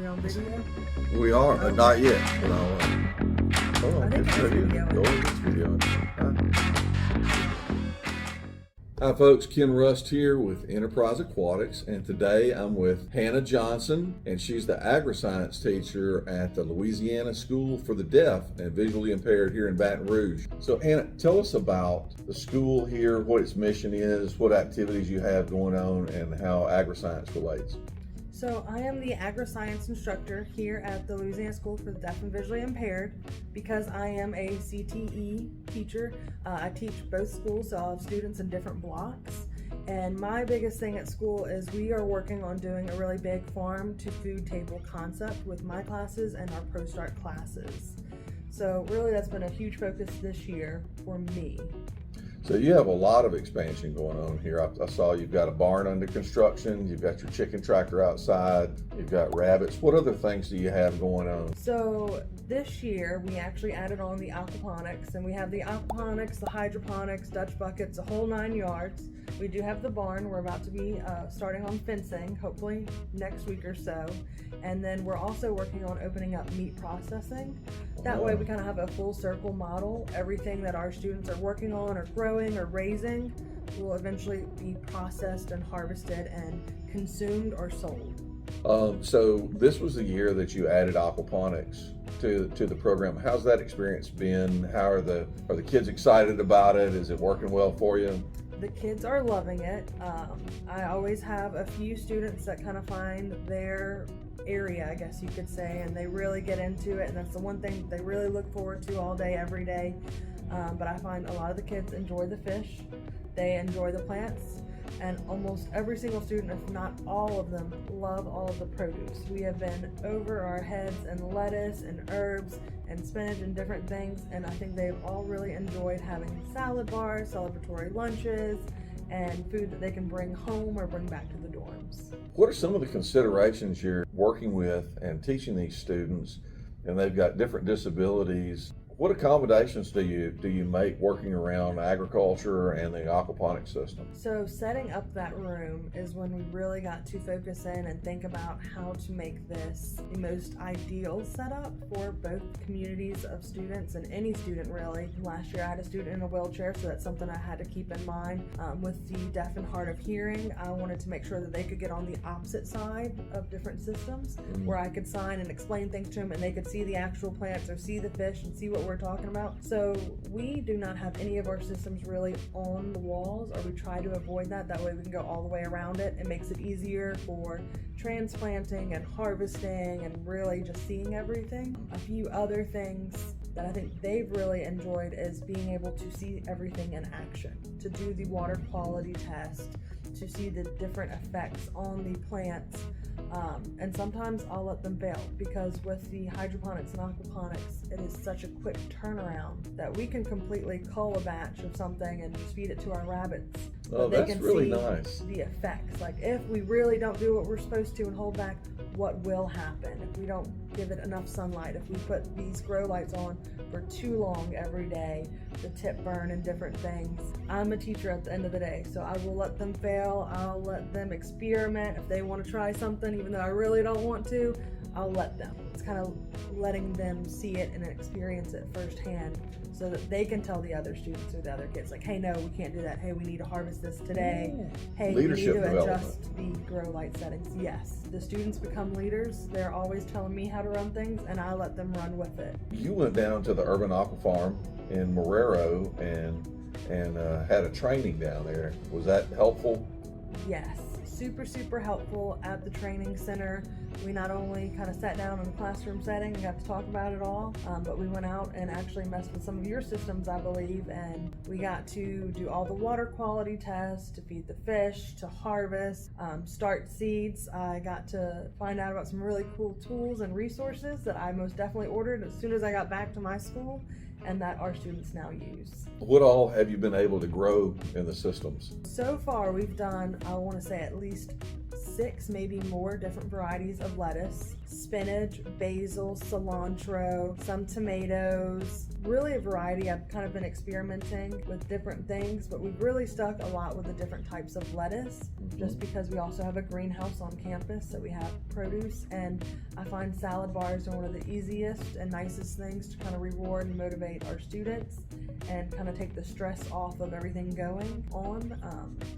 we on video? We are, not yet. But hold on, I think it's it's video. videoing. Go ahead, it's videoing. Hi folks, Ken Rust here with Enterprise Aquatics, and today I'm with Hannah Johnson, and she's the agri-science teacher at the Louisiana School for the Deaf and Visually Impaired here in Baton Rouge. So Hannah, tell us about the school here, what its mission is, what activities you have going on, and how agri-science relates. So I am the agri-science instructor here at the Louisiana School for the Deaf and Visually Impaired. Because I am a CTE teacher, I teach both schools, so I'll have students in different blocks. And my biggest thing at school is we are working on doing a really big farm to food table concept with my classes and our Pro Start classes. So really that's been a huge focus this year for me. So you have a lot of expansion going on here. I saw you've got a barn under construction, you've got your chicken tractor outside, you've got rabbits. What other things do you have going on? So this year we actually added on the aquaponics, and we have the aquaponics, the hydroponics, Dutch buckets, a whole 9 yards. We do have the barn. We're about to be starting on fencing, hopefully next week or so. And then we're also working on opening up meat processing. That way we kind of have a full circle model. Everything that our students are working on or growing or raising will eventually be processed and harvested and consumed or sold. So this was the year that you added aquaponics to the program. How's that experience been? How are the kids excited about it? Is it working well for you? The kids are loving it. I always have a few students that kind of find their area, I guess you could say, and they really get into it, and that's the one thing they really look forward to all day, every day. But I find a lot of the kids enjoy the fish, they enjoy the plants, and almost every single student, if not all of them, love all of the produce. We have been over our heads in lettuce and herbs and spinach and different things, and I think they've all really enjoyed having salad bars, celebratory lunches, and food that they can bring home or bring back to the dorms. What are some of the considerations you're working with and teaching these students, and they've got different disabilities? What accommodations do you make working around agriculture and the aquaponic system? So setting up that room is when we really got to focus in and think about how to make this the most ideal setup for both communities of students and any student really. Last year I had a student in a wheelchair, so that's something I had to keep in mind. With the deaf and hard of hearing, I wanted to make sure that they could get on the opposite side of different systems where I could sign and explain things to them and they could see the actual plants or see the fish and see what we're talking about. So we do not have any of our systems really on the walls, or we try to avoid that. That way we can go all the way around it. It makes it easier for transplanting and harvesting and really just seeing everything. A few other things that I think they've really enjoyed is being able to see everything in action, to do the water quality test, to see the different effects on the plants. And sometimes I'll let them fail, because with the hydroponics and aquaponics, it is such a quick turnaround that we can completely cull a batch of something and just feed it to our rabbits. Oh, But they that's can really see nice. the effects. Like if we really don't do what we're supposed to and hold back, what will happen if we don't give it enough sunlight, if we put these grow lights on for too long every day, the tip burn and different things. I'm a teacher at the end of the day, so I will let them fail. I'll let them experiment. If they want to try something, even though I really don't want to, I'll let them. It's kind of letting them see it and experience it firsthand so that they can tell the other students or the other kids, like, hey, no, we can't do that. Hey, we need to harvest this today. Hey, Leadership we need to development. adjust the grow light settings. Yes, the students become leaders. They're always telling me how to run things, and I let them run with it. You went down to the Urban Aqua Farm in Marrero and had a training down there. Was that helpful? Yes, super helpful at the training center. We not only kind of sat down in a classroom setting and got to talk about it all, but we went out and actually messed with some of your systems, I believe, and we got to do all the water quality tests, to feed the fish, to harvest, start seeds. I got to find out about some really cool tools and resources that I most definitely ordered as soon as I got back to my school, and that our students now use. What all have you been able to grow in the systems? So far we've done, I want to say at least 6, maybe more different varieties of lettuce, spinach, basil, cilantro, some tomatoes, really a variety. I've kind of been experimenting with different things, but we've really stuck a lot with the different types of lettuce, just because we also have a greenhouse on campus, so we have produce, and I find salad bars are one of the easiest and nicest things to kind of reward and motivate our students and kind of take the stress off of everything going on.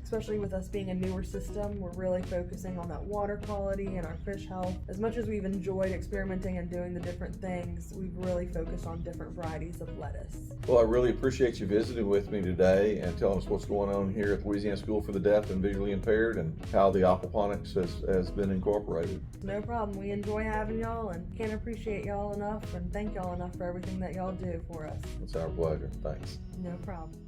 Especially with us being a newer system, we're really focusing on that water quality and our fish health. As much as we've enjoyed experimenting and doing the different things, we've really focused on different varieties of lettuce. Well, I really appreciate you visiting with me today and telling us what's going on here at the Louisiana School for the Deaf and Visually Impaired and how the aquaponics has been incorporated. No problem. We enjoy having y'all and can't appreciate y'all enough and thank y'all enough for everything that y'all do for us. It's our pleasure. Thanks. No problem.